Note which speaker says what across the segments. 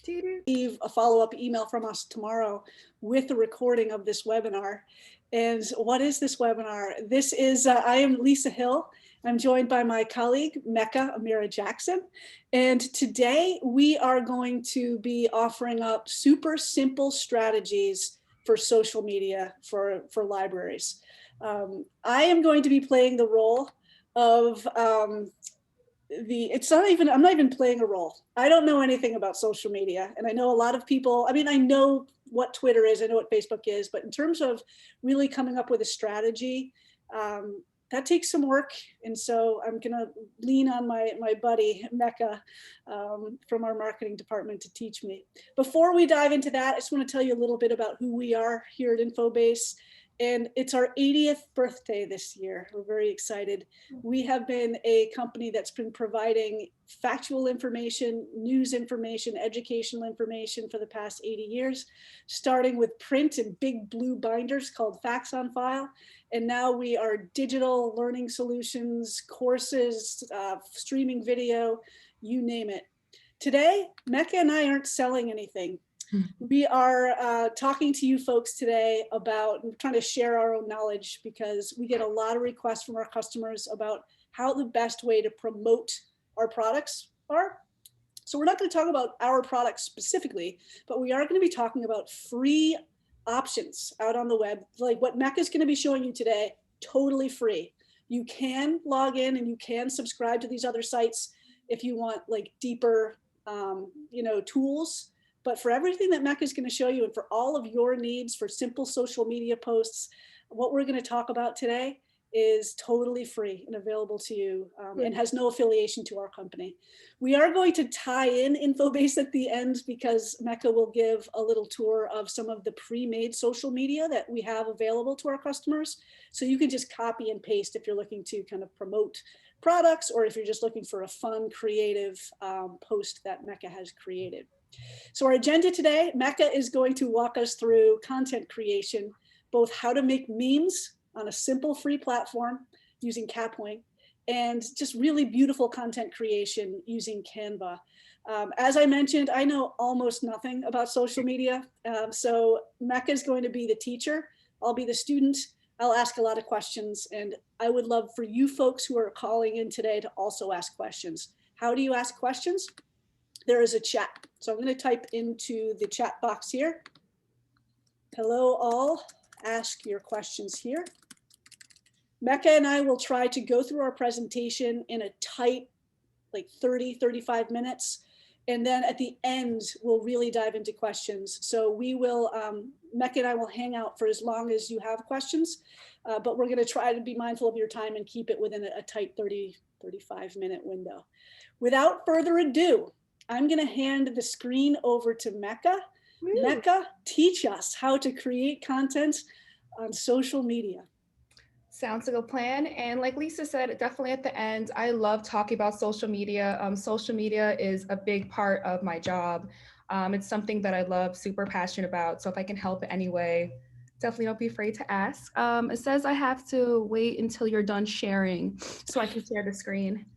Speaker 1: Receive a follow-up email from us tomorrow with a recording of this webinar. And what is this webinar? This is, I am Lisa Hill. I'm joined by my colleague, Mecca Amira Jackson. And today we are going to be offering up super simple strategies for social media for libraries. I am going to be playing the role of I'm not even playing a role. I don't know anything about social media. And I know a lot of people, I mean, I know what Twitter is, I know what Facebook is, but in terms of really coming up with a strategy, that takes some work. And so I'm gonna lean on my buddy, Mecca, from our marketing department to teach me. Before we dive into that, I just wanna tell you a little bit about who we are here at Infobase. And it's our 80th birthday this year. We're very excited. We have been a company that's been providing factual information, news information, educational information for the past 80 years, starting with print and big blue binders called Facts on File. And now we are digital learning solutions, courses, streaming video, you name it. Today, Mecca and I aren't selling anything. We are talking to you folks today about trying to share our own knowledge, because we get a lot of requests from our customers about how the best way to promote our products are. So we're not going to talk about our products specifically, but we are going to be talking about free options out on the web, like what Mecca is going to be showing you today, totally free. You can log in and you can subscribe to these other sites if you want like deeper, tools. But for everything that Mecca is going to show you, and for all of your needs for simple social media posts, what we're going to talk about today is totally free and available to you, and has no affiliation to our company. We are going to tie in Infobase at the end, because Mecca will give a little tour of some of the pre-made social media that we have available to our customers. So you can just copy and paste if you're looking to kind of promote products, or if you're just looking for a fun, creative post that Mecca has created. So our agenda today, Mecca is going to walk us through content creation, both how to make memes on a simple free platform using Kapwing, and just really beautiful content creation using Canva. As I mentioned, I know almost nothing about social media. So Mecca is going to be the teacher. I'll be the student. I'll ask a lot of questions, and I would love for you folks who are calling in today to also ask questions. How do you ask questions? There is a chat. So I'm going to type into the chat box here. Hello all, ask your questions here. Mecca and I will try to go through our presentation in a tight, like 30, 35 minutes. And then at the end, we'll really dive into questions. So we will, Mecca and I will hang out for as long as you have questions, but we're going to try to be mindful of your time and keep it within a tight 30, 35-minute window. Without further ado, I'm going to hand the screen over to Mecca. Mecca, teach us how to create content on social media.
Speaker 2: Sounds like a plan. And like Lisa said, definitely at the end, I love talking about social media. Social media is a big part of my job. It's something that I love, super passionate about. So if I can help in any way, definitely don't be afraid to ask. It says I have to wait until you're done sharing so I can share the screen.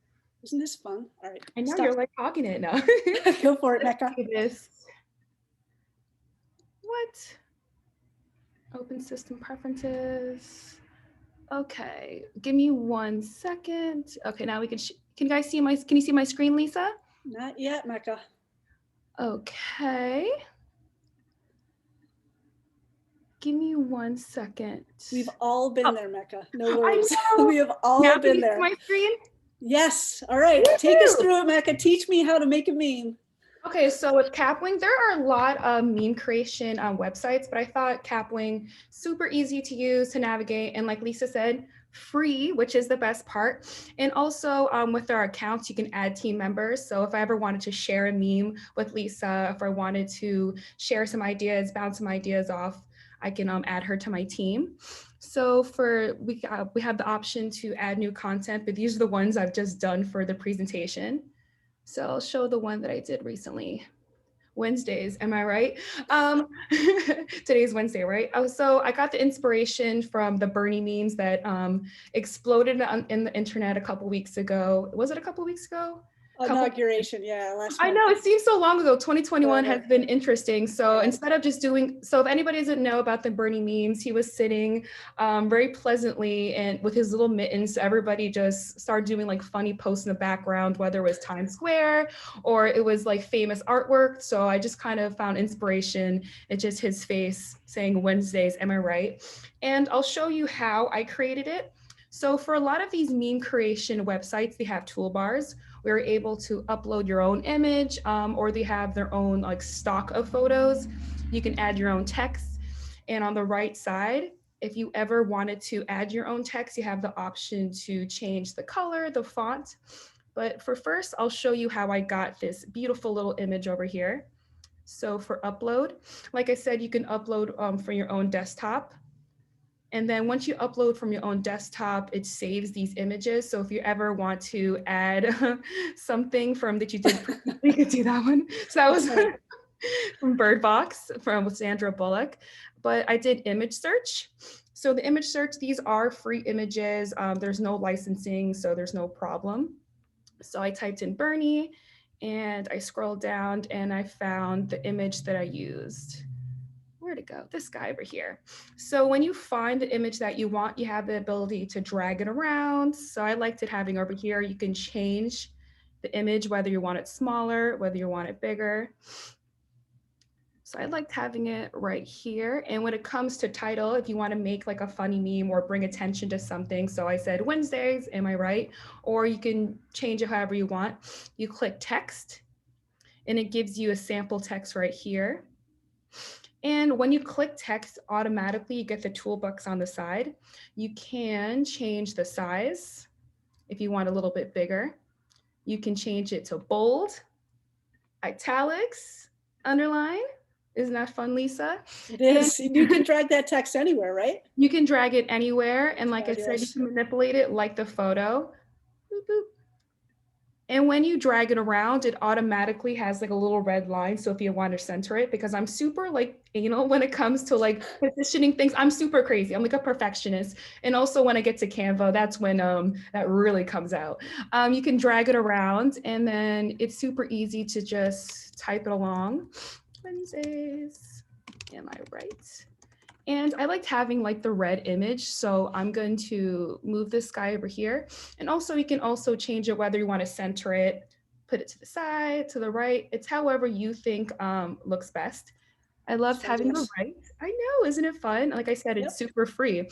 Speaker 1: Isn't this fun? All right.
Speaker 2: I know you're like talking it now.
Speaker 1: Go for it, Mecca.
Speaker 2: This. What? Open system preferences. Okay, give me 1 second. Okay, now we can you guys see can you see my screen, Lisa?
Speaker 1: Not yet, Mecca.
Speaker 2: Okay. Give me 1 second.
Speaker 1: We've all been there, Mecca. No worries.
Speaker 2: I know.
Speaker 1: We have all
Speaker 2: now
Speaker 1: been there.
Speaker 2: My screen?
Speaker 1: Yes. All right. Take us through it, Mecca. Teach me how to make a meme.
Speaker 2: Okay, so with Kapwing, there are a lot of meme creation websites, but I thought Kapwing, super easy to use, to navigate, and like Lisa said, free, which is the best part. And also with our accounts, you can add team members. So if I ever wanted to share a meme with Lisa, if I wanted to share some ideas, bounce some ideas off, I can add her to my team. So we have the option to add new content, but these are the ones I've just done for the presentation. So I'll show the one that I did recently. Wednesdays, am I right? Today's Wednesday, right? Oh, so I got the inspiration from the Bernie memes that exploded in the internet a couple weeks ago. Was it a couple weeks ago?
Speaker 1: Inauguration, yeah, last
Speaker 2: I
Speaker 1: month.
Speaker 2: know, it seems so long ago. 2021 has
Speaker 1: Forever.
Speaker 2: been interesting. So
Speaker 1: Yeah.
Speaker 2: instead of just doing, so if anybody doesn't know about the Bernie memes, he was sitting very pleasantly and with his little mittens. So everybody just started doing like funny posts in the background, whether it was Times Square or it was like famous artwork. So I just kind of found inspiration in just his face saying Wednesdays, am I right? And I'll show you how I created it. So for a lot of these meme creation websites, they have toolbars. We're able to upload your own image, or they have their own like stock of photos. You can add your own text. And on the right side, if you ever wanted to add your own text, you have the option to change the color, the font. But for first, I'll show you how I got this beautiful little image over here. So for upload, like I said, you can upload from your own desktop. And then once you upload from your own desktop, it saves these images. So if you ever want to add something from that you did, you could do that one. So that was from Bird Box from Sandra Bullock. But I did image search. So the image search, these are free images. There's no licensing, so there's no problem. So I typed in Bernie and I scrolled down and I found the image that I used. Where'd it go? This guy over here. So when you find the image that you want, you have the ability to drag it around. So I liked it having over here. You can change the image, whether you want it smaller, whether you want it bigger. So I liked having it right here. And when it comes to title, if you want to make like a funny meme or bring attention to something, so I said Wednesdays, am I right? Or you can change it however you want. You click text and it gives you a sample text right here. And when you click text, automatically you get the toolbox on the side. You can change the size if you want a little bit bigger. You can change it to bold, italics, underline. Isn't that fun, Lisa?
Speaker 1: It is. You can drag that text anywhere, right?
Speaker 2: You can drag it anywhere. And like I said, you
Speaker 1: Fabulous.
Speaker 2: can manipulate it like the photo. Boop, boop. And when you drag it around, it automatically has like a little red line. So if you want to center it, because I'm super like anal when it comes to like positioning things, I'm super crazy. I'm like a perfectionist. And also when I get to Canva, that's when that really comes out. You can drag it around and then it's super easy to just type it along. Wednesdays, am I right? And I liked having like the red image. So I'm going to move this guy over here. And also you can also change it whether you want to center it, put it to the side, to the right. It's however you think looks best. I loved having the right. I know, isn't it fun? Like I said, it's super free.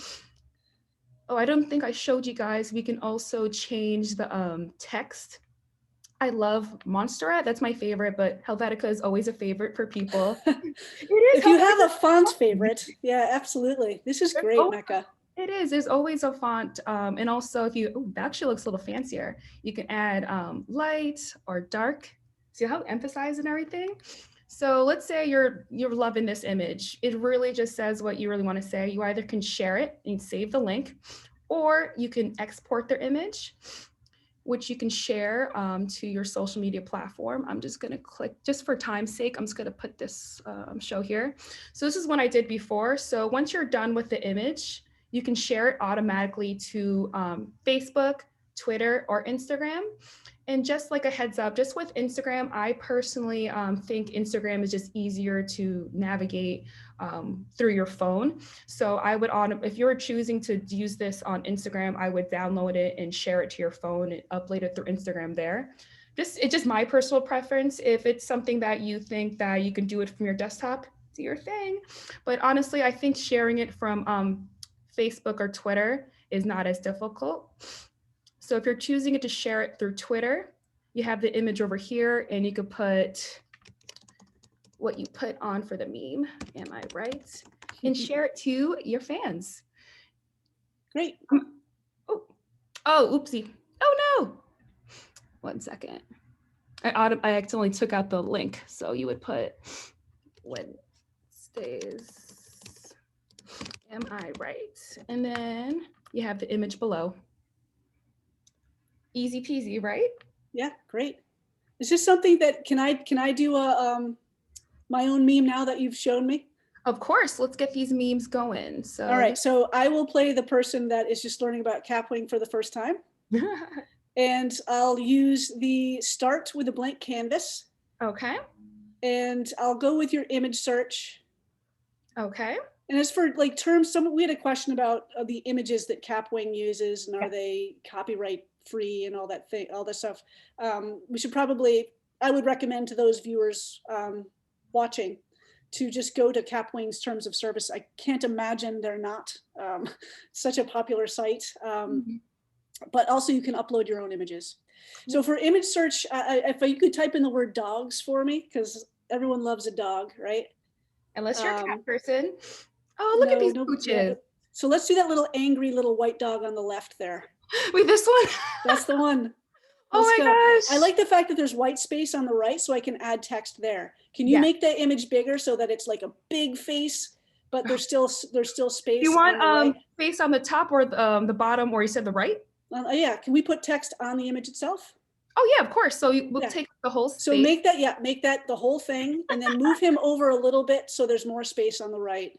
Speaker 2: Oh, I don't think I showed you guys. We can also change the text. I love Montserrat. That's my favorite, but Helvetica is always a favorite for people. It is.
Speaker 1: If you have a font favorite, yeah, absolutely. This is great, Mecca.
Speaker 2: It is. There's always a font. And also if you, that actually looks a little fancier. You can add light or dark. See how emphasize and everything? So let's say you're loving this image. It really just says what you really want to say. You either can share it and save the link, or you can export their image, which you can share to your social media platform. I'm just gonna click, just for time's sake, I'm just gonna put this show here. So this is what I did before. So once you're done with the image, you can share it automatically to Facebook, Twitter, or Instagram. And just like a heads up, just with Instagram, I personally think Instagram is just easier to navigate through your phone. So I would, if you're choosing to use this on Instagram, I would download it and share it to your phone and upload it through Instagram there. It's just my personal preference. If it's something that you think that you can do it from your desktop, do your thing. But honestly, I think sharing it from Facebook or Twitter is not as difficult. So if you're choosing it to share it through Twitter, you have the image over here and you could put what you put on for the meme, am I right? And share it to your fans.
Speaker 1: Great.
Speaker 2: Oh, oopsie. Oh no. 1 second. I accidentally took out the link. So you would put Wednesdays, am I right? And then you have the image below. Easy peasy, right?
Speaker 1: Yeah, great. Is this something that, can I do a my own meme now that you've shown me?
Speaker 2: Of course, let's get these memes going. So
Speaker 1: all right, so I will play the person that is just learning about Kapwing for the first time. And I'll use the start with a blank canvas,
Speaker 2: Okay.
Speaker 1: and I'll go with your image search.
Speaker 2: Okay.
Speaker 1: And as for like terms, we had a question about the images that Capwing uses, and
Speaker 2: Yeah.
Speaker 1: are they copyright free and all that thing, all this stuff. We should probably, I would recommend to those viewers watching to just go to Capwing's terms of service. I can't imagine they're not such a popular site.
Speaker 2: Mhm.
Speaker 1: But also you can upload your own images. So for image search, if you could type in the word dogs for me, because everyone loves a dog, right?
Speaker 2: Unless you're a cat person. Oh, look at
Speaker 1: No,
Speaker 2: these
Speaker 1: no, yeah.
Speaker 2: pooches.
Speaker 1: So let's do that little angry little white dog on the left there.
Speaker 2: Wait, this one?
Speaker 1: That's the one.
Speaker 2: Oh
Speaker 1: Let's
Speaker 2: my
Speaker 1: go. I
Speaker 2: gosh.
Speaker 1: like the fact that there's white space on the right, so I can add text there. Can you
Speaker 2: Yeah.
Speaker 1: make that image bigger so that it's like a big face, but there's still space
Speaker 2: You
Speaker 1: on
Speaker 2: want
Speaker 1: the right?
Speaker 2: face on the top or the bottom, or you said the right?
Speaker 1: Yeah, can we put text on the image itself?
Speaker 2: Oh yeah, of course. So we'll
Speaker 1: Yeah.
Speaker 2: take the whole
Speaker 1: So
Speaker 2: space.
Speaker 1: make that the whole thing, and then move him over a little bit so there's more space on the right.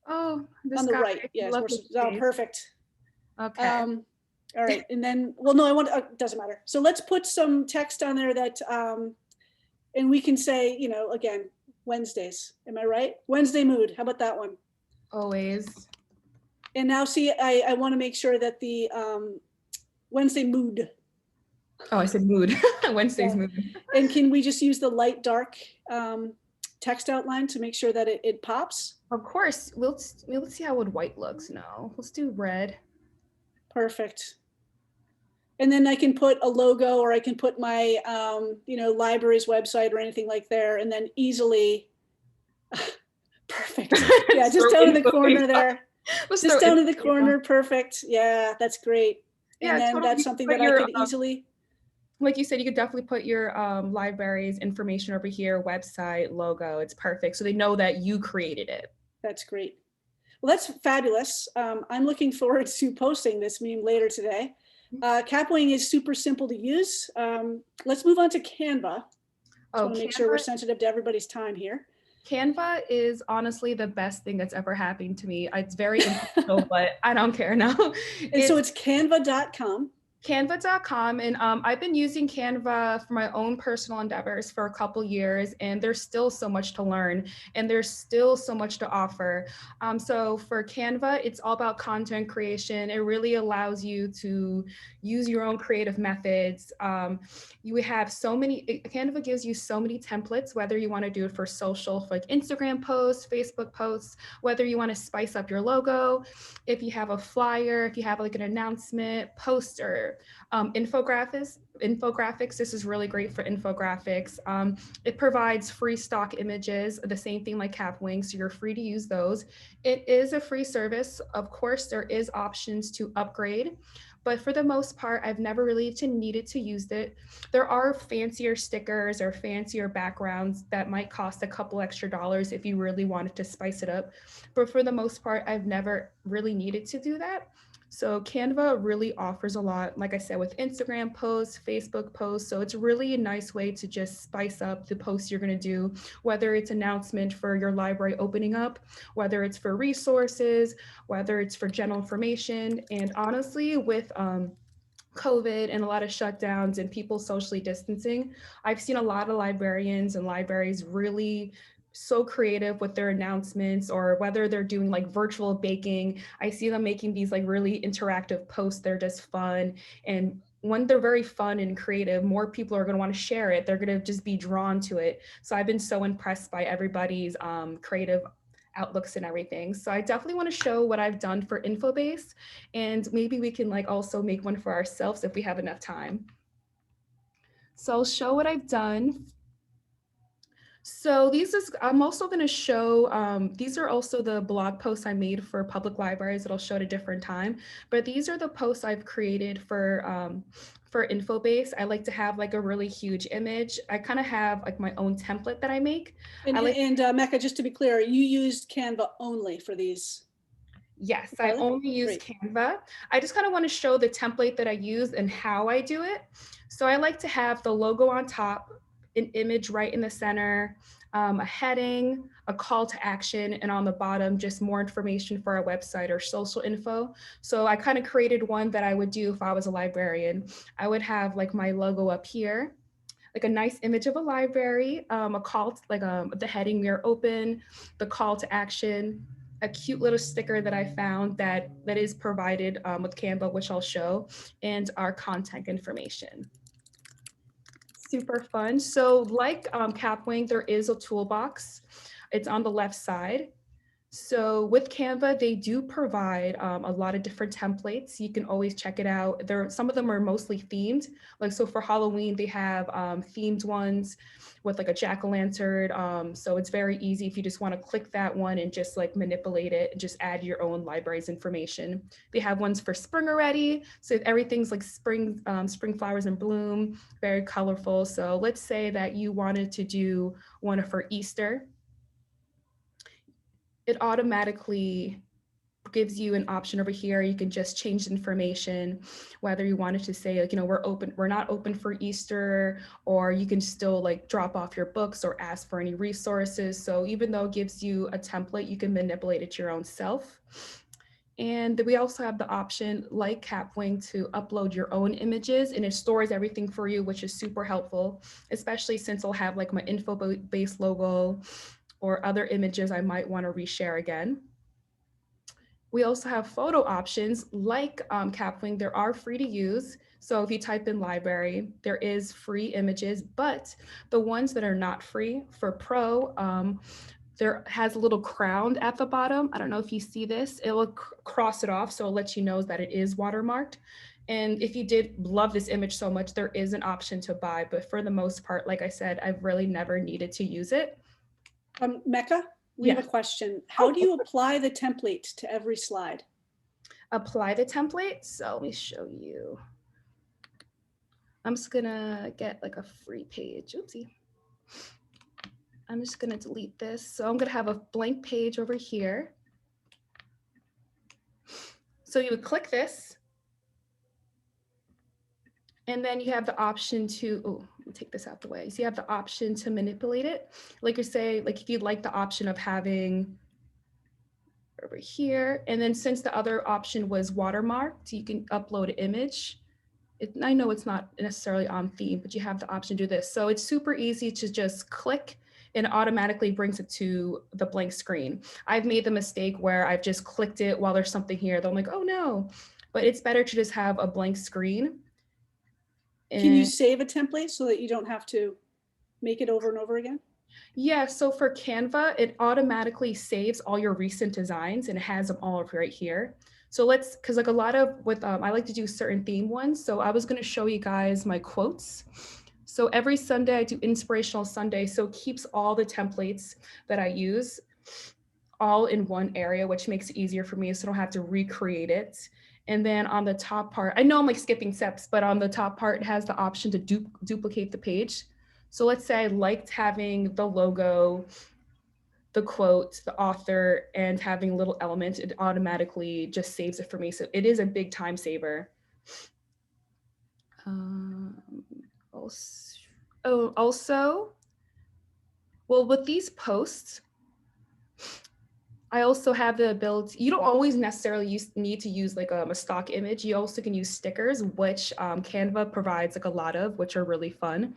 Speaker 2: Oh, this
Speaker 1: On the
Speaker 2: guy.
Speaker 1: right, yeah, it's more,
Speaker 2: Lovely
Speaker 1: oh,
Speaker 2: space.
Speaker 1: perfect.
Speaker 2: Okay.
Speaker 1: All right, and then, well, no, I want, doesn't matter. So let's put some text on there that, and we can say, you know, again, Wednesdays, am I right? Wednesday mood, how about that one?
Speaker 2: Always.
Speaker 1: And now see, I want to make sure that the Wednesday mood.
Speaker 2: Oh, I said mood. Wednesday's
Speaker 1: Yeah.
Speaker 2: mood.
Speaker 1: And can we just use the light dark text outline to make sure that it pops?
Speaker 2: Of course. Let's see how would white looks. No, let's do red.
Speaker 1: Perfect. And then I can put a logo, or I can put my, you know, library's website or anything like there, and then easily, perfect. Yeah, just down in the corner there. Just down in the corner, perfect. Yeah, that's great. And
Speaker 2: Yeah,
Speaker 1: then
Speaker 2: totally.
Speaker 1: that's something that I could easily,
Speaker 2: like you said, you could definitely put your library's information over here, website, logo. It's perfect. So they know that you created it.
Speaker 1: that's great. Well, that's fabulous. I'm looking forward to posting this meme later today. Capwing is super simple to use. Let's move on to Canva. Just want to make sure we're sensitive to everybody's time here.
Speaker 2: Canva is honestly the best thing that's ever happened to me. It's very impersonal, but I don't care now.
Speaker 1: And so it's canva.com.
Speaker 2: Canva.com, and I've been using Canva for my own personal endeavors for a couple years, and there's still so much to learn, and there's still so much to offer. So for Canva, it's all about content creation. It really allows you to use your own creative methods. You have so many, Canva gives you so many templates, whether you want to do it for social, for like Instagram posts, Facebook posts, whether you want to spice up your logo, if you have a flyer, if you have like an announcement, poster, infographics. This is really great for infographics. It provides free stock images, the same thing like Capwing, so you're free to use those. It is a free service. Of course, there is options to upgrade, but for the most part, I've never really needed to use it. There are fancier stickers or fancier backgrounds that might cost a couple extra dollars if you really wanted to spice it up. But for the most part, I've never really needed to do that. So Canva really offers a lot, like I said, with Instagram posts, Facebook posts. So it's really a nice way to just spice up the posts you're going to do, whether it's announcement for your library opening up, whether it's for resources, whether it's for general information. And honestly, with COVID and a lot of shutdowns and people socially distancing, I've seen a lot of librarians and libraries really so creative with their announcements, or whether they're doing like virtual baking. I see them making these like really interactive posts. They're just fun. And when they're very fun and creative, more people are going to want to share it. They're going to just be drawn to it. So I've been so impressed by everybody's creative outlooks and everything. So I definitely want to show what I've done for Infobase, and maybe we can like also make one for ourselves if we have enough time. So I'll show what I've done. So I'm also going to show, these are also the blog posts I made for public libraries that I'll show at a different time, but these are the posts I've created for Infobase. I like to have like a really huge image. I kind of have like my own template that I make.
Speaker 1: And Mecca, just to be clear, you used Canva only for these?
Speaker 2: Yes, I only use Canva. I just kind of want to show the template that I use and how I do it. So I like to have the logo on top. an image right in the center, a heading, a call to action, and on the bottom, just more information for our website or social info. So I kind of created one that I would do if I was a librarian. I would have like my logo up here, like a nice image of a library, a call, like the heading, we are open, the call to action, a cute little sticker that I found that is provided with Canva, which I'll show, and our contact information. Super fun. So like Capwing, there is a toolbox. It's on the left side. So with Canva, they do provide a lot of different templates. You can always check it out. Some of them are mostly themed. Like, so for Halloween, they have themed ones with like a jack-o'-lantern. So it's very easy if you just want to click that one and just like manipulate it and just add your own library's information. They have ones for spring already. So everything's like spring flowers in bloom, very colorful. So let's say that you wanted to do one for Easter. It automatically gives you an option over here. You can just change the information, whether you wanted to say like, we're not open for Easter, or you can still like drop off your books or ask for any resources. So even though it gives you a template, you can manipulate it your own self. And we also have the option, like Capwing, to upload your own images, and it stores everything for you, which is super helpful, especially since I'll have like my info-based logo or other images I might want to reshare again. We also have photo options like Capwing. There are free to use. So if you type in library, there is free images, but the ones that are not free for Pro, there has a little crown at the bottom. I don't know if you see this. It will cross it off, so it'll let you know that it is watermarked. And if you did love this image so much, there is an option to buy, but for the most part, like I said, I've really never needed to use it.
Speaker 1: Mecca, we have a question. How do you apply the template to every slide?
Speaker 2: Apply the template. So let me show you. I'm just gonna get like a free page. Oopsie. I'm just gonna delete this. So I'm gonna have a blank page over here. So you would click this, and then you have the option to, let me take this out the way. So you have the option to manipulate it. Like you say, like if you'd like the option of having over here, and then since the other option was watermarked, you can upload an image. I know it's not necessarily on theme, but you have the option to do this. So it's super easy to just click and it automatically brings it to the blank screen. I've made the mistake where I've just clicked it while there's something here that I'm like, oh no, but it's better to just have a blank screen.
Speaker 1: Can you save a template so that you don't have to make it over and over again?
Speaker 2: Yeah, so for Canva, it automatically saves all your recent designs and it has them all right here. So because like a lot of I like to do certain theme ones. So I was going to show you guys my quotes. So every Sunday I do Inspirational Sunday. So it keeps all the templates that I use all in one area, which makes it easier for me so I don't have to recreate it. And then on the top part, I know I'm like skipping steps, but on the top part, it has the option to duplicate the page. So let's say I liked having the logo, the quote, the author, and having a little element, it automatically just saves it for me. So it is a big time saver. Also, well, with these posts, I also have the ability, you don't always necessarily need to use like a stock image. You also can use stickers, which Canva provides like a lot of, which are really fun.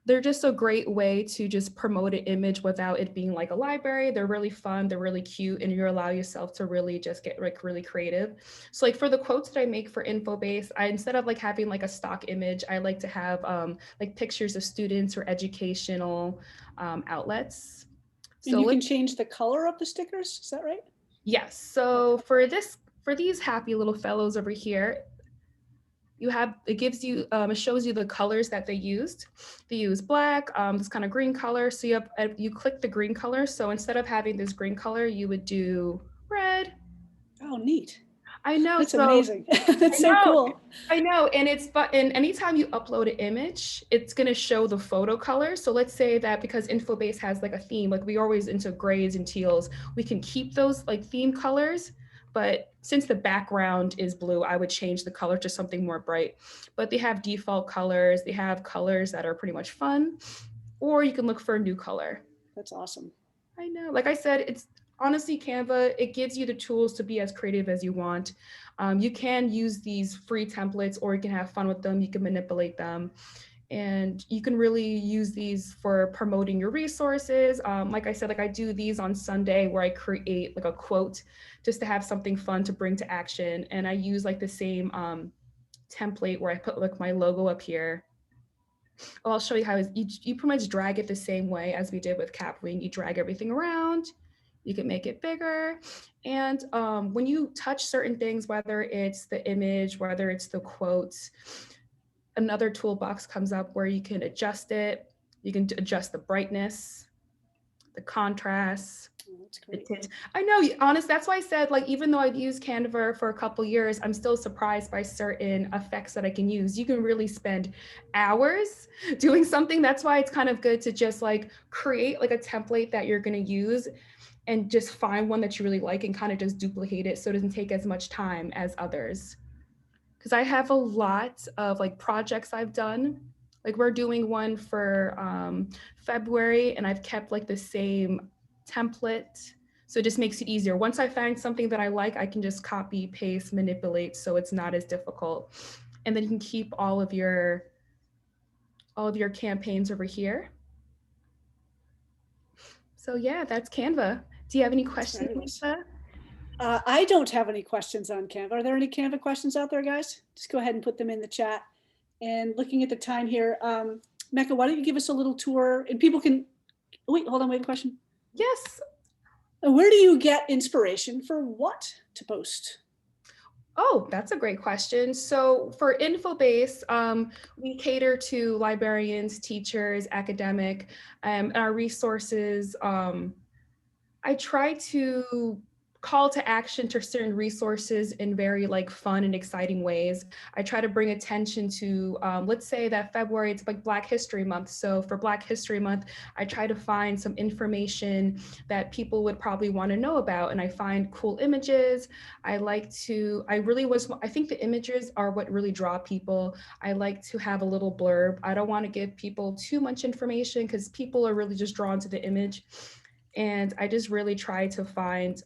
Speaker 2: They're just a great way to just promote an image without it being like a library. They're really fun, they're really cute, and you allow yourself to really just get like really creative. So like for the quotes that I make for InfoBase, instead of like having like a stock image, I like to have like pictures of students or educational outlets.
Speaker 1: And so you can change the color of the stickers, is that right?
Speaker 2: Yes, so for these happy little fellows over here, it shows you the colors that they used. They use black, this kind of green color. So you click the green color. So instead of having this green color, you would do red.
Speaker 1: Oh, neat.
Speaker 2: I know.
Speaker 1: That's amazing. That's so cool.
Speaker 2: I know. And and anytime you upload an image, it's going to show the photo color. So let's say that because InfoBase has like a theme, like we always into grays and teals, we can keep those like theme colors, but since the background is blue, I would change the color to something more bright. But they have default colors. They have colors that are pretty much fun, or you can look for a new color.
Speaker 1: That's awesome.
Speaker 2: I know. Like I said, it's honestly Canva, it gives you the tools to be as creative as you want. You can use these free templates or you can have fun with them. You can manipulate them. And you can really use these for promoting your resources. Like I said, like I do these on Sunday where I create like a quote just to have something fun to bring to action. And I use like the same template where I put like my logo up here. Oh, I'll show you how you pretty much drag it the same way as we did with Capwing. You drag everything around, you can make it bigger. And when you touch certain things, whether it's the image, whether it's the quotes, another toolbox comes up where you can adjust it. You can adjust the brightness, the contrast.
Speaker 1: Oh, that's great.
Speaker 2: I know, honest. That's why I said, like, even though I've used Canva for a couple years, I'm still surprised by certain effects that I can use. You can really spend hours doing something. That's why it's kind of good to just like create like a template that you're going to use and just find one that you really like and kind of just duplicate it so it doesn't take as much time as others. Because I have a lot of like projects I've done. Like we're doing one for February and I've kept like the same template. So it just makes it easier. Once I find something that I like, I can just copy, paste, manipulate so it's not as difficult. And then you can keep all of your campaigns over here. So yeah, that's Canva. Do you have any questions, Lisa?
Speaker 1: I don't have any questions on Canva. Are there any Canva questions out there, guys? Just go ahead and put them in the chat. And looking at the time here, Mecca, why don't you give us a little tour? And people can, wait, hold on, we have a question.
Speaker 2: Yes.
Speaker 1: Where do you get inspiration for what to post?
Speaker 2: Oh, that's a great question. So for InfoBase, we cater to librarians, teachers, academic, and our resources. I try to call to action to certain resources in very like fun and exciting ways. I try to bring attention to, let's say that February, it's like Black History Month. So for Black History Month, I try to find some information that people would probably want to know about. And I find cool images. I think the images are what really draw people. I like to have a little blurb. I don't want to give people too much information because people are really just drawn to the image. And I just really try to find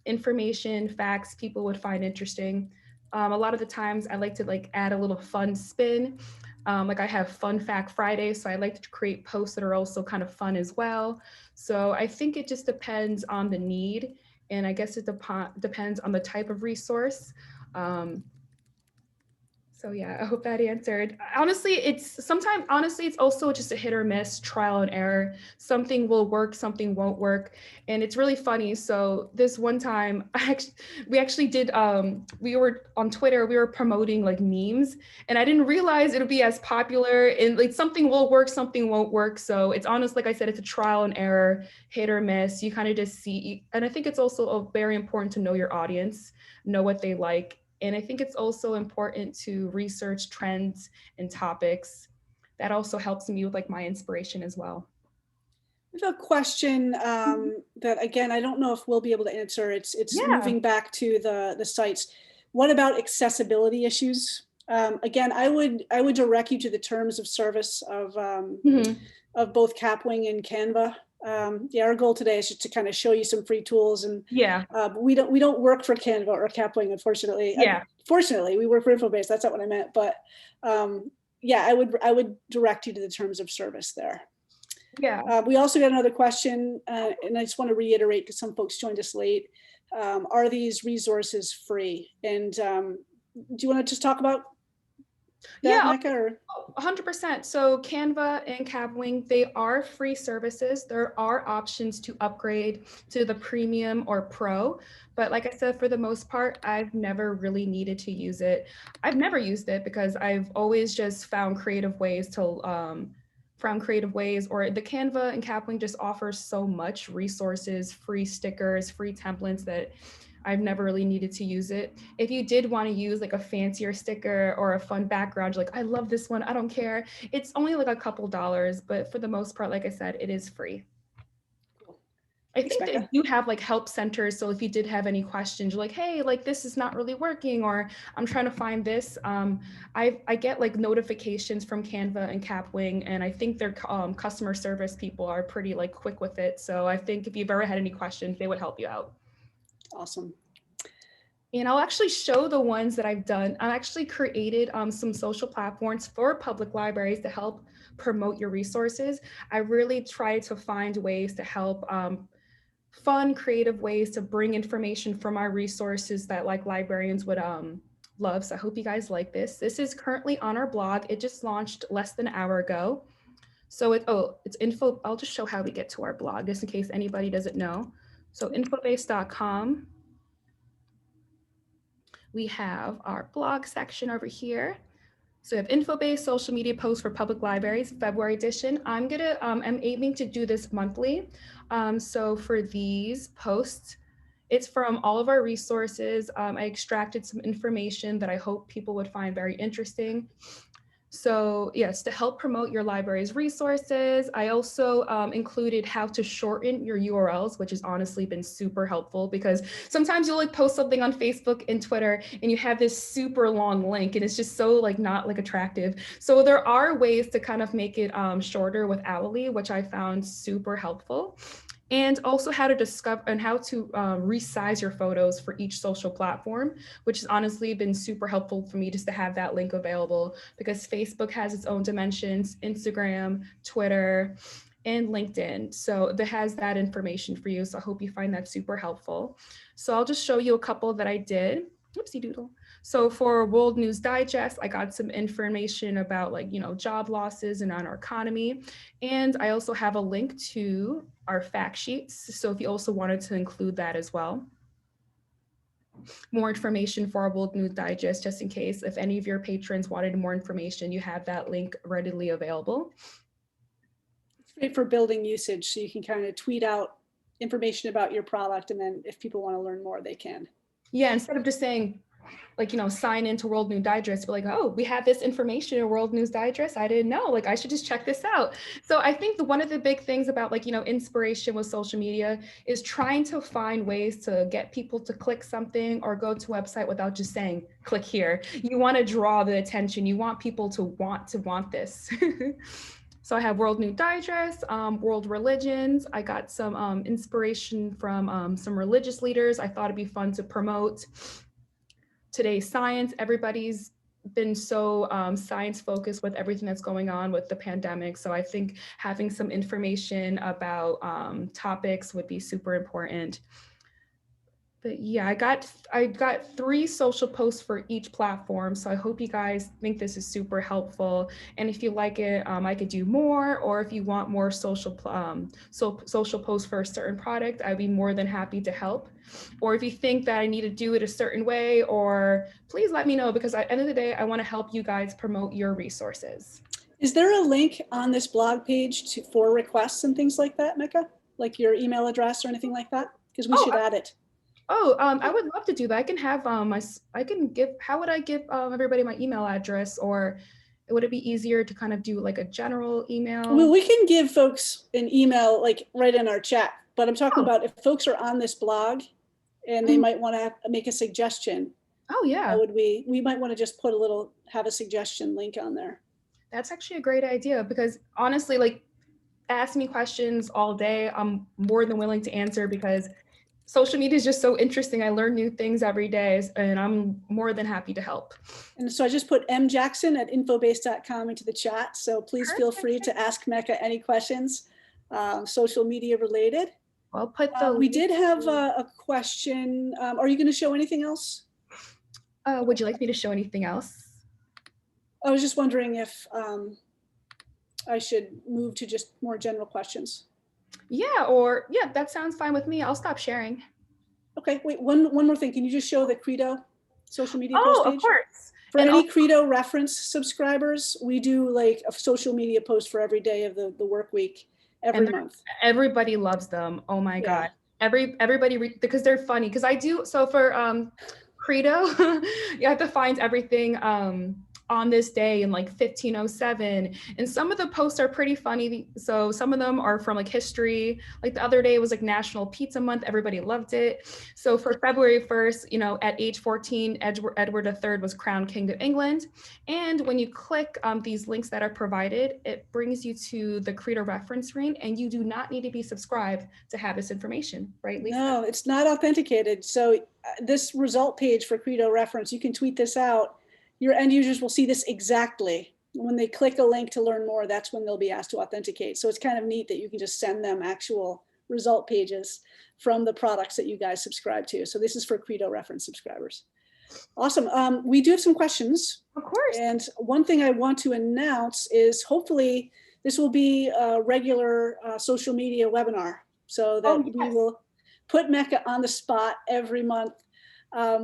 Speaker 2: information, facts people would find interesting. A lot of the times I like to like add a little fun spin. Like I have Fun Fact Friday, so I like to create posts that are also kind of fun as well. So I think it just depends on the need. And I guess it depends on the type of resource. So yeah, I hope that answered. Honestly, it's also just a hit or miss, trial and error. Something will work, something won't work. And it's really funny. So this one time we actually did, we were on Twitter, we were promoting like memes and I didn't realize it would be as popular and like something will work, something won't work. So it's honest, like I said, it's a trial and error, hit or miss. You kind of just see, and I think it's also very important to know your audience, know what they like. And I think it's also important to research trends and topics. That also helps me with like my inspiration as well.
Speaker 1: I have a question that, again, I don't know if we'll be able to answer. It's moving back to the sites. What about accessibility issues? Again, I would direct you to the terms of service of both Capwing and Canva. Yeah, our goal today is just to kind of show you some free tools, and we don't work for Canva or Capwing, unfortunately.
Speaker 2: Yeah.
Speaker 1: Fortunately, we work for InfoBase. That's not what I meant, but yeah, I would direct you to the terms of service there.
Speaker 2: Yeah.
Speaker 1: We also got another question, and I just want to reiterate because some folks joined us late. Are these resources free? And do you want to just talk about that, Mecca? Or?
Speaker 2: 100%. So Canva and Capwing, they are free services. There are options to upgrade to the premium or pro. But like I said, for the most part, I've never really needed to use it. I've never used it because I've always just found creative ways to or the Canva and Capwing just offers so much resources, free stickers, free templates that I've never really needed to use it. If you did want to use like a fancier sticker or a fun background, you're like, I love this one, I don't care. It's only like a couple dollars, but for the most part, like I said, it is free.
Speaker 1: Cool.
Speaker 2: I
Speaker 1: Thanks,
Speaker 2: think they
Speaker 1: Becca.
Speaker 2: do have like help centers. So if you did have any questions, you're like, hey, like this is not really working, or I'm trying to find this. I get like notifications from Canva and Capwing, and I think their customer service people are pretty like quick with it. So I think if you've ever had any questions, they would help you out.
Speaker 1: Awesome.
Speaker 2: And I'll actually show the ones that I've done. I actually created some social platforms for public libraries to help promote your resources. I really try to find ways to help fun, creative ways to bring information from our resources that like librarians would love. So I hope you guys like this. This is currently on our blog. It just launched less than an hour ago. So it's info. I'll just show how we get to our blog just in case anybody doesn't know. So infobase.com. We have our blog section over here. So we have InfoBase social media posts for public libraries, February edition. I'm aiming to do this monthly. So for these posts, it's from all of our resources. I extracted some information that I hope people would find very interesting. So yes, to help promote your library's resources, I also included how to shorten your URLs, which has honestly been super helpful because sometimes you'll like post something on Facebook and Twitter and you have this super long link and it's just so like not like attractive. So there are ways to kind of make it shorter with Owly, which I found super helpful. And also how to discover and how to resize your photos for each social platform, which has honestly been super helpful for me just to have that link available because Facebook has its own dimensions, Instagram, Twitter, and LinkedIn. So that has that information for you. So I hope you find that super helpful. So I'll just show you a couple that I did. Oopsie doodle. So for World News Digest, I got some information about like, job losses and on our economy. And I also have a link to our fact sheets. So if you also wanted to include that as well. More information for our World News Digest, just in case if any of your patrons wanted more information, you have that link readily available.
Speaker 1: It's great for building usage. So you can kind of tweet out information about your product. And then if people want to learn more, they can.
Speaker 2: Yeah, instead of just saying, like, sign into World News Digest, but like, oh, we have this information in World News Digest. I didn't know, like, I should just check this out. So I think one of the big things about like, inspiration with social media is trying to find ways to get people to click something or go to a website without just saying, click here. You want to draw the attention. You want people to want this. So I have World News Digest, World Religions. I got some inspiration from some religious leaders. I thought it'd be fun to promote. Today's Science. Everybody's been so science focused with everything that's going on with the pandemic. So I think having some information about topics would be super important. But yeah, I got 3 social posts for each platform. So I hope you guys think this is super helpful. And if you like it, I could do more, or if you want more social posts for a certain product, I'd be more than happy to help. Or if you think that I need to do it a certain way, or please let me know, because at the end of the day, I want to help you guys promote your resources.
Speaker 1: Is there a link on this blog page for requests and things like that, Mecca? Like your email address or anything like that? Because we should add it.
Speaker 2: I would love to do that. I can have how would I give everybody my email address, or would it be easier to kind of do like a general email?
Speaker 1: Well, we can give folks an email like right in our chat, but I'm talking about if folks are on this blog and they might want to make a suggestion.
Speaker 2: Oh yeah.
Speaker 1: How would we might want to just put have a suggestion link on there.
Speaker 2: That's actually a great idea, because honestly, like, ask me questions all day. I'm more than willing to answer, because social media is just so interesting. I learn new things every day, and I'm more than happy to help.
Speaker 1: And so I just put mjackson@infobase.com into the chat. So please feel free to ask Mecca any questions, social media related.
Speaker 2: I'll put
Speaker 1: we did have a question. Are you going to show anything else?
Speaker 2: Would you like me to show anything else?
Speaker 1: I was just wondering if I should move to just more general questions.
Speaker 2: Yeah, that sounds fine with me. I'll stop sharing.
Speaker 1: Okay, wait, one more thing. Can you just show the Credo social media post page?
Speaker 2: Of course.
Speaker 1: For any Credo reference subscribers, we do like a social media post for every day of the work week every month.
Speaker 2: Everybody loves them. Oh my God. Everybody, because they're funny. Because I do, so for Credo, you have to find everything on this day in like 1507. And some of the posts are pretty funny. So some of them are from like history. Like the other day was like National Pizza Month. Everybody loved it. So for February 1st, you know, at age 14, Edward III was crowned King of England. And when you click these links that are provided, it brings you to the Credo reference ring, and you do not need to be subscribed to have this information, right, Lisa?
Speaker 1: No, it's not authenticated. So this result page for Credo reference, you can tweet this out. Your end users will see this exactly. When they click a link to learn more, that's when they'll be asked to authenticate. So it's kind of neat that you can just send them actual result pages from the products that you guys subscribe to. So this is for Credo reference subscribers. Awesome. We do have some questions.
Speaker 2: Of course.
Speaker 1: And one thing I want to announce is hopefully this will be a regular social media webinar, so that we will put Mecca on the spot every month.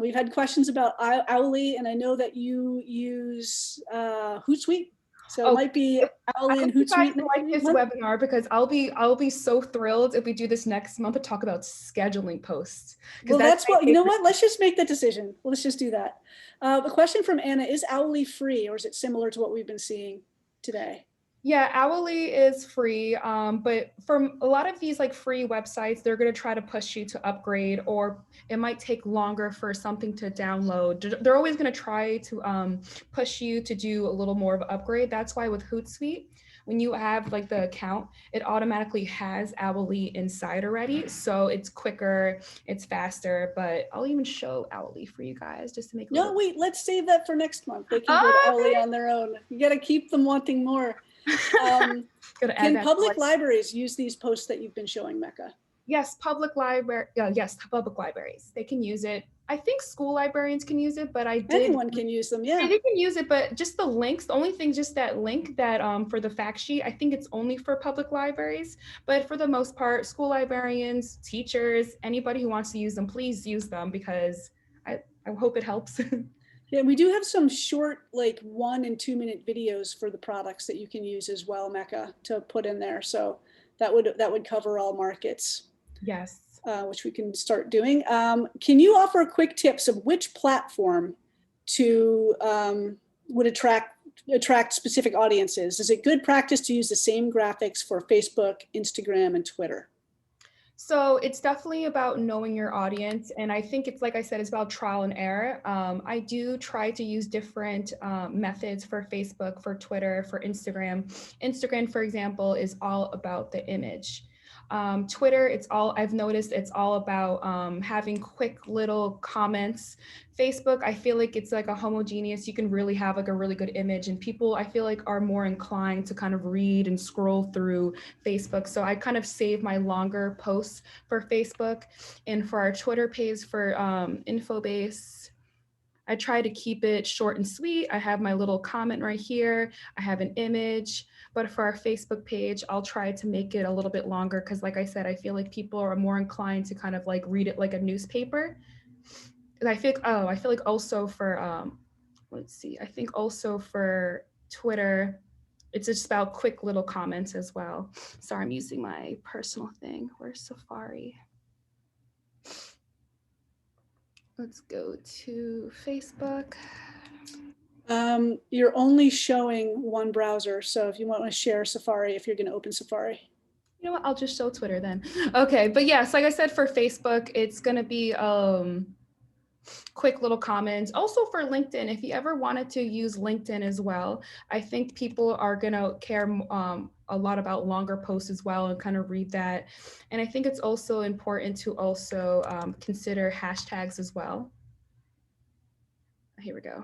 Speaker 1: We've had questions about Owly, and I know that you use Hootsuite, so it might be Owly and Hootsuite.
Speaker 2: I like this webinar because I'll be so thrilled if we do this next month to talk about scheduling posts.
Speaker 1: Well, that's what, you know what, let's just make that decision. Let's just do that. The question from Anna, is Owly free, or is it similar to what we've been seeing today?
Speaker 2: Yeah, Owly is free, but for a lot of these like free websites, they're going to try to push you to upgrade, or it might take longer for something to download. They're always going to try to push you to do a little more of an upgrade. That's why with Hootsuite, when you have like the account, it automatically has Owly inside already. So it's quicker, it's faster, but I'll even show Owly for you guys just to make it.
Speaker 1: No, wait, let's save that for next month. They can go to Owly on their own. You got to keep them wanting more. Can public libraries use these posts that you've been showing, Mecca?
Speaker 2: Yes, public libraries. They can use it. I think school librarians can use it, but
Speaker 1: anyone can use them. Yeah,
Speaker 2: they can use it, but just the links. The only thing, just that link that for the fact sheet, I think it's only for public libraries. But for the most part, school librarians, teachers, anybody who wants to use them, please use them, because I hope it helps.
Speaker 1: Yeah, we do have some short, like 1 and 2 minute videos for the products that you can use as well, Mecca, to put in there. So that would cover all markets.
Speaker 2: Yes.
Speaker 1: Which we can start doing. Can you offer quick tips of which platform to would attract specific audiences? Is it good practice to use the same graphics for Facebook, Instagram, and Twitter?
Speaker 2: So it's definitely about knowing your audience. And I think it's, like I said, it's about trial and error. I do try to use different methods for Facebook, for Twitter, for Instagram. Instagram, for example, is all about the image. Twitter, I've noticed it's all about having quick little comments. Facebook, I feel like it's like a homogeneous, you can really have like a really good image, and people, I feel like, are more inclined to kind of read and scroll through Facebook. So I kind of save my longer posts for Facebook, and for our Twitter page for Infobase, I try to keep it short and sweet. I have my little comment right here. I have an image. But for our Facebook page, I'll try to make it a little bit longer because, like I said, I feel like people are more inclined to kind of like read it like a newspaper. And I feel like also for, let's see, I think also for Twitter, it's just about quick little comments as well. Sorry, I'm using my personal thing. Where's Safari? Let's go to Facebook.
Speaker 1: You're only showing one browser, so if you want to share Safari, if you're going to open Safari.
Speaker 2: You know what, I'll just show Twitter then. Okay, but yes, like I said, for Facebook, it's going to be quick little comments. Also for LinkedIn, if you ever wanted to use LinkedIn as well, I think people are going to care a lot about longer posts as well and kind of read that. And I think it's also important to also consider hashtags as well. Here we go.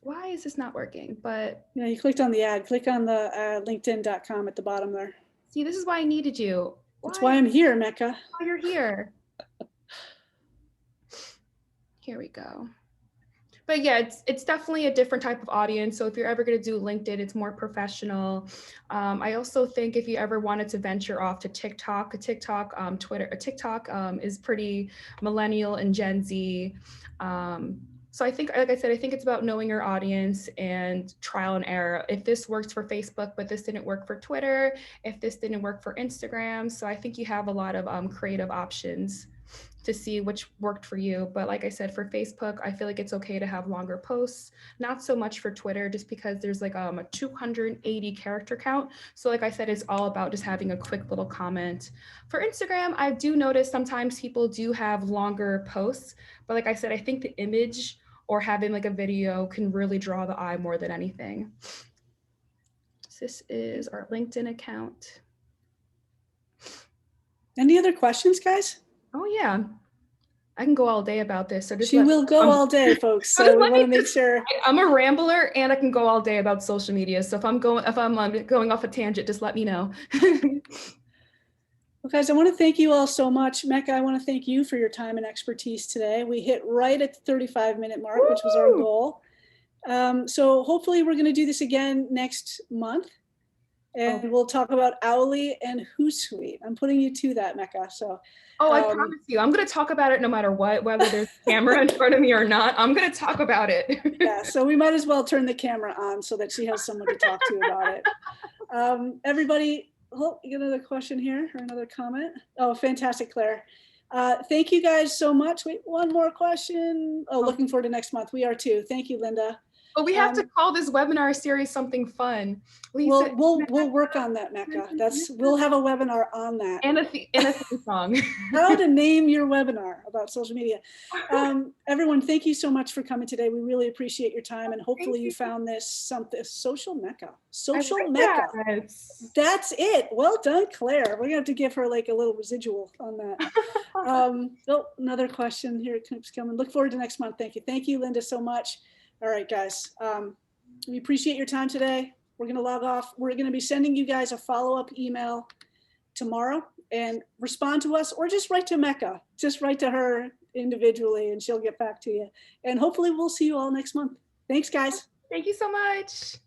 Speaker 2: Why is this not working? But
Speaker 1: yeah, you clicked on the ad. Click on the linkedin.com at the bottom there.
Speaker 2: See, this is why I needed you.
Speaker 1: That's why I'm here, Mecca.
Speaker 2: Why you're here. Here we go. But yeah, it's definitely a different type of audience. So if you're ever going to do LinkedIn, it's more professional. I also think if you ever wanted to venture off to TikTok, TikTok is pretty millennial and Gen Z. So I think, like I said, I think it's about knowing your audience and trial and error. If this works for Facebook, but this didn't work for Twitter, if this didn't work for Instagram. So I think you have a lot of creative options. to see which worked for you. But like I said, for Facebook, I feel like it's okay to have longer posts, not so much for Twitter, just because there's like a 280 character count. So like I said, it's all about just having a quick little comment. For Instagram, I do notice sometimes people do have longer posts, but like I said, I think the image or having like a video can really draw the eye more than anything. This is our LinkedIn account.
Speaker 1: Any other questions, guys?
Speaker 2: Oh yeah, I can go all day about this. So just
Speaker 1: she will go all day, folks. So we want to make sure.
Speaker 2: I'm a rambler, and I can go all day about social media. So if I'm going off a tangent, just let me know.
Speaker 1: Well, guys, I want to thank you all so much. Mecca, I want to thank you for your time and expertise today. We hit right at the 35-minute mark, which was our goal. So hopefully we're going to do this again next month. And we'll talk about Owly and Hootsuite. I'm putting you to that, Mecca. So,
Speaker 2: I promise you, I'm going to talk about it no matter what, whether there's a camera in front of me or not. I'm going to talk about it.
Speaker 1: Yeah, so we might as well turn the camera on so that she has someone to talk to about it. Everybody, oh, you got another question here or another comment? Oh, fantastic, Claire. Thank you guys so much. Wait, one more question. Oh, looking forward to next month. We are too. Thank you, Linda.
Speaker 2: But we have to call this webinar series something fun. Lisa,
Speaker 1: we'll work on that, Mecca. We'll have a webinar on that.
Speaker 2: And a theme song.
Speaker 1: How to name your webinar about social media. Everyone, thank you so much for coming today. We really appreciate your time, and hopefully you found this something. Social Mecca. Social Mecca. That's it. Well done, Claire. We're gonna have to give her like a little residual on that. Oh, another question here. It keeps coming. Look forward to next month. Thank you. Thank you, Linda, so much. All right, guys, we appreciate your time today. We're going to log off. We're going to be sending you guys a follow-up email tomorrow, and respond to us, or just write to Mecca. Just write to her individually and she'll get back to you. And hopefully we'll see you all next month. Thanks, guys.
Speaker 2: Thank you so much.